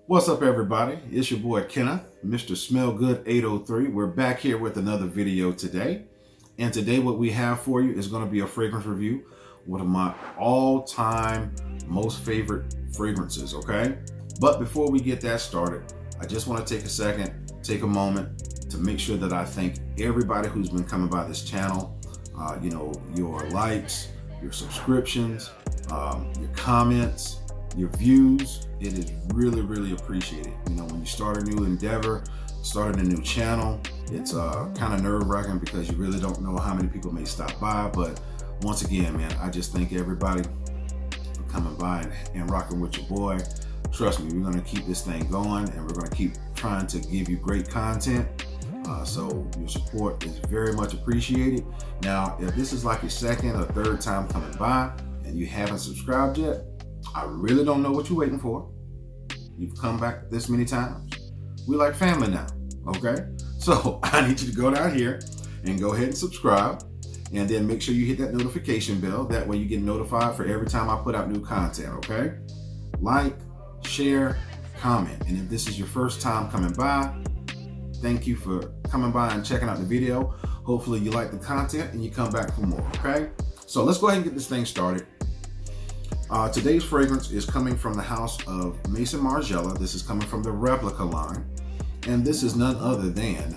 What's up, everybody? It's your boy Kenneth, Mr. Smell Good 803. We're back here with another video today. And today what we have for you is going to be a fragrance review, one of my all-time most favorite fragrances, okay? But before we get that started, I just want to take a second, take a moment to make sure that I thank everybody who's been coming by this channel. Your likes, your subscriptions, your comments, your views. It is really, really appreciated. When you start a new endeavor, starting a new channel, it's kind of nerve-wracking because you really don't know how many people may stop by. But once again, man, I just thank everybody for coming by and rocking with your boy. Trust me, we're going to keep this thing going, and we're going to keep trying to give you great content. So your support is very much appreciated. Now, if this is like your second or third time coming by and you haven't subscribed yet, I really don't know what you're waiting for. You've come back this many times. We're like family now, okay? So I need you to go down here and go ahead and subscribe, and then make sure you hit that notification bell. That way you get notified for every time I put out new content, okay? Like, share, comment. And if this is your first time coming by, thank you for coming by and checking out the video. Hopefully you like the content and you come back for more, okay? So let's go ahead and get this thing started. Today's fragrance is coming from the house of Maison Margiela. This is coming from the replica line, and this is none other than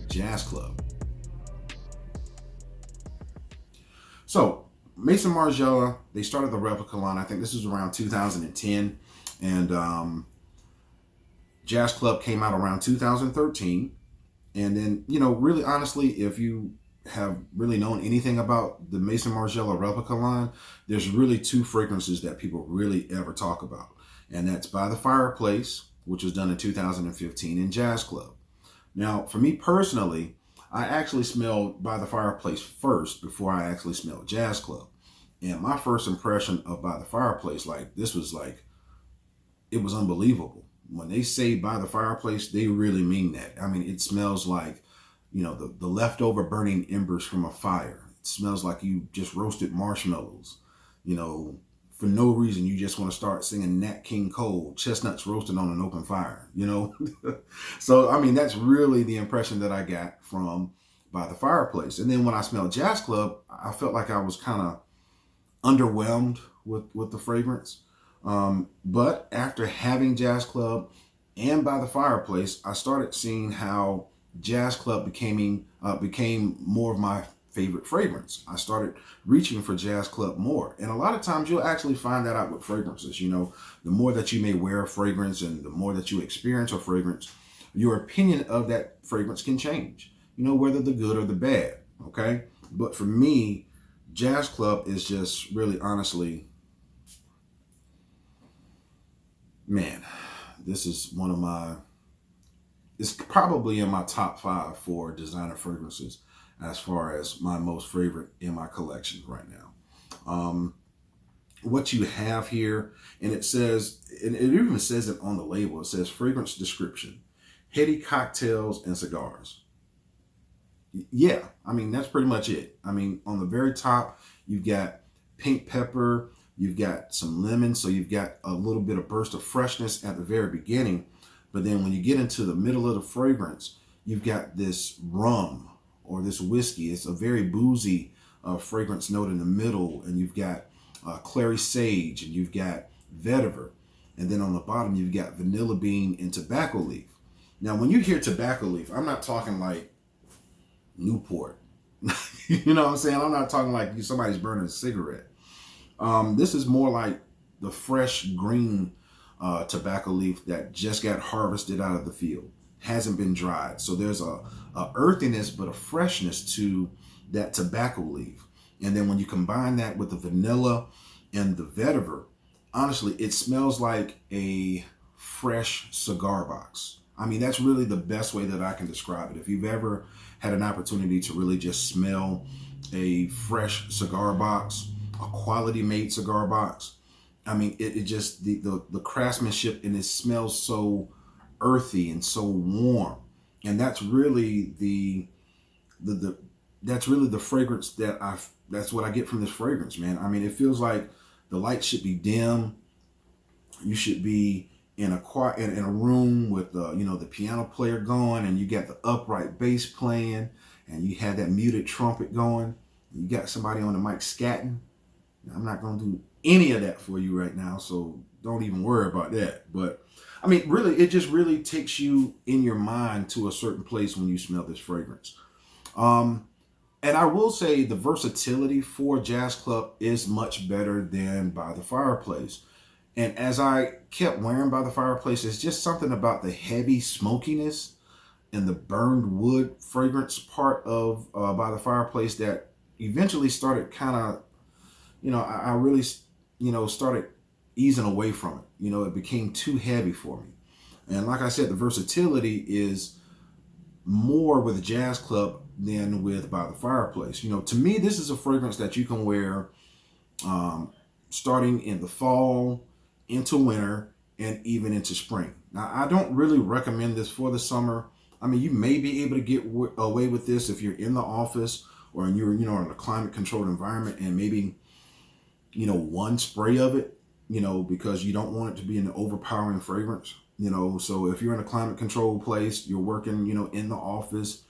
Jazz Club. So Maison Margiela, they started the replica line, I think this was around 2010, and Jazz Club came out around 2013. And then, really honestly, if you have really known anything about the Maison Margiela replica line, there's really two fragrances that people really ever talk about. And that's By the Fireplace, which was done in 2015, and Jazz Club. Now, for me personally, I actually smelled By the Fireplace first before I actually smelled Jazz Club. And my first impression of By the Fireplace, it was unbelievable. When they say By the Fireplace, they really mean that. I mean, it smells like, the leftover burning embers from a fire. It smells like you just roasted marshmallows. For no reason, you just want to start singing Nat King Cole, chestnuts roasted on an open fire, So, I mean, that's really the impression that I got from By the Fireplace. And then when I smelled Jazz Club, I felt like I was kind of underwhelmed with the fragrance. But after having Jazz Club and By the Fireplace, I started seeing how Jazz Club became more of my favorite fragrance. I started reaching for Jazz Club more. And a lot of times you'll actually find that out with fragrances. The more that you may wear a fragrance and the more that you experience a fragrance, your opinion of that fragrance can change, whether the good or the bad, okay? But for me, Jazz Club is just really honestly, man, this is it's probably in my top 5 for designer fragrances as far as my most favorite in my collection right now. What you have here, and it says, and it even says it on the label, it says fragrance description, heady cocktails and cigars. Yeah, I mean, that's pretty much it. I mean, on the very top, you've got pink pepper, you've got some lemon, so you've got a little bit of burst of freshness at the very beginning. But then when you get into the middle of the fragrance, you've got this rum or this whiskey. It's a very boozy fragrance note in the middle, and you've got clary sage, and you've got vetiver. And then on the bottom, you've got vanilla bean and tobacco leaf. Now, when you hear tobacco leaf, I'm not talking like Newport. You know what I'm saying? I'm not talking like somebody's burning a cigarette. This is more like the fresh green tobacco leaf that just got harvested out of the field, hasn't been dried. So there's a earthiness, but a freshness to that tobacco leaf. And then when you combine that with the vanilla and the vetiver, honestly, it smells like a fresh cigar box. I mean, that's really the best way that I can describe it. If you've ever had an opportunity to really just smell a fresh cigar box, a quality made cigar box, I mean, it just, the craftsmanship in it smells so earthy and so warm. And that's really that's really the fragrance that's what I get from this fragrance, man. I mean, it feels like the light should be dim. You should be in in a room with the piano player going, and you got the upright bass playing, and you had that muted trumpet going. You got somebody on the mic scatting. I'm not going to do any of that for you right now, so don't even worry about that. But I mean, really, it just really takes you in your mind to a certain place when you smell this fragrance. And I will say the versatility for Jazz Club is much better than By the Fireplace. And as I kept wearing By the Fireplace, it's just something about the heavy smokiness and the burned wood fragrance part of By the Fireplace that eventually started kind of, I really, started easing away from it. It became too heavy for me. And like I said, the versatility is more with Jazz Club than with By the Fireplace. To me, this is a fragrance that you can wear starting in the fall, into winter, and even into spring. Now, I don't really recommend this for the summer. I mean, you may be able to get away with this if you're in the office or you're, in a climate controlled environment, and maybe, one spray of it, because you don't want it to be an overpowering fragrance. So if you're in a climate controlled place, you're working, in the office,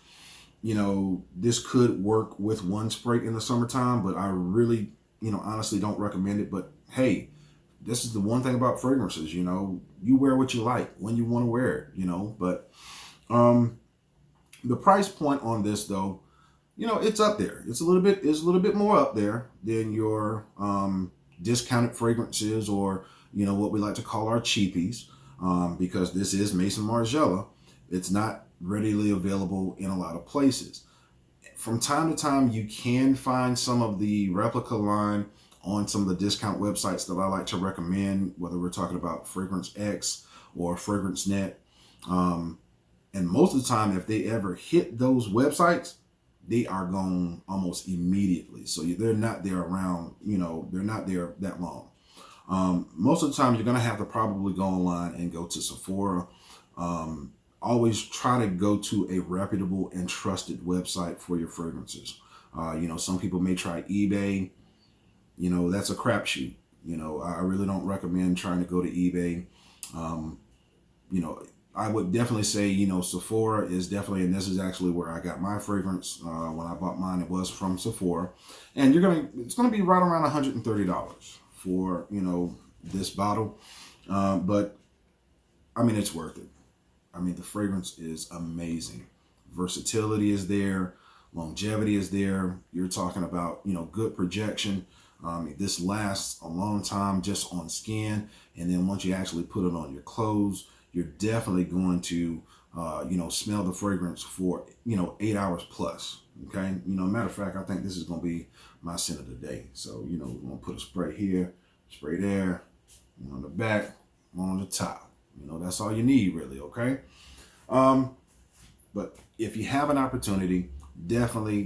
this could work with one spray in the summertime, but I really, honestly don't recommend it. But hey, this is the one thing about fragrances, you wear what you like when you want to wear it, but the price point on this though, it's up there. It's a little bit more up there than your discounted fragrances, or, what we like to call our cheapies, because this is Maison Margiela. It's not readily available in a lot of places. From time to time, you can find some of the replica line on some of the discount websites that I like to recommend, whether we're talking about Fragrance X or Fragrance Net. And most of the time, if they ever hit those websites, they are gone almost immediately. So they're not there around, they're not there that long. Most of the time, you're going to have to probably go online and go to Sephora. Always try to go to a reputable and trusted website for your fragrances. Some people may try eBay. That's a crapshoot. I really don't recommend trying to go to eBay. I would definitely say, Sephora is definitely, and this is actually where I got my fragrance. When I bought mine, it was from Sephora. And it's going to be right around $130 for, this bottle. But I mean, it's worth it. I mean, the fragrance is amazing. Versatility is there. Longevity is there. You're talking about, good projection. This lasts a long time just on skin. And then once you actually put it on your clothes, you're definitely going to, smell the fragrance for, 8 hours plus. Okay. Matter of fact, I think this is going to be my scent of the day. So, we're going to put a spray here, spray there, one on the back, one on the top. That's all you need really. Okay. But if you have an opportunity, definitely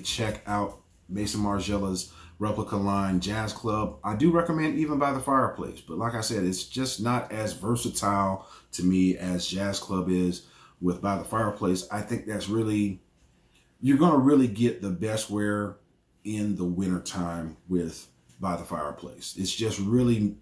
check out Maison Margiela's replica line Jazz Club. I do recommend even By the Fireplace, but like I said, it's just not as versatile to me as Jazz Club is with By the Fireplace. I think that's really, you're going to really get the best wear in the winter time with By the Fireplace. It's just really,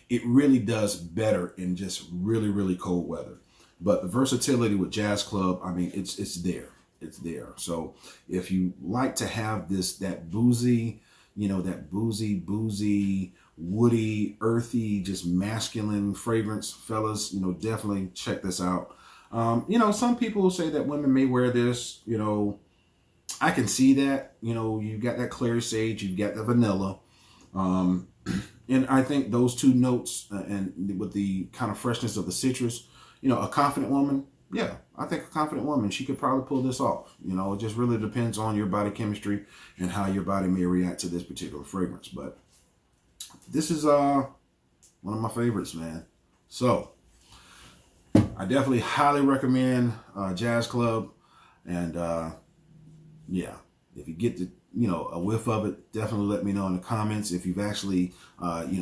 it really does better in just really cold weather. But the versatility with Jazz Club, I mean, it's there. It's there. So if you like to have that boozy, that boozy, woody, earthy, just masculine fragrance, fellas, definitely check this out. Some people say that women may wear this, I can see that, you've got that clary sage, you've got the vanilla. And I think those two notes and with the kind of freshness of the citrus, a confident woman, yeah, I think a confident woman, she could probably pull this off. It just really depends on your body chemistry and how your body may react to this particular fragrance. But this is one of my favorites, man. So I definitely highly recommend Jazz Club. And yeah, if you get a whiff of it, definitely let me know in the comments. If you've actually,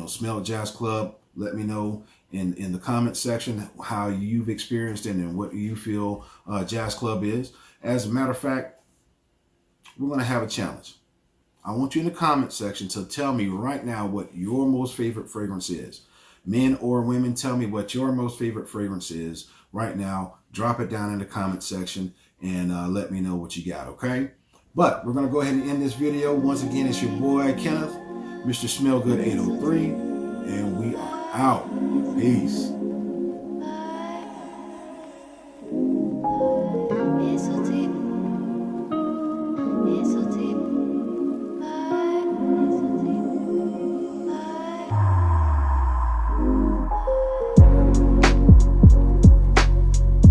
smelled Jazz Club, let me know in the comment section how you've experienced it and what you feel Jazz Club is. As a matter of fact, we're going to have a challenge. I want you in the comment section to tell me right now what your most favorite fragrance is. Men or women, tell me what your most favorite fragrance is right now. Drop it down in the comment section and let me know what you got, okay? But we're going to go ahead and end this video. Once again, it's your boy, Kenneth, Mr. Smellgood 803, and we are out. Peace.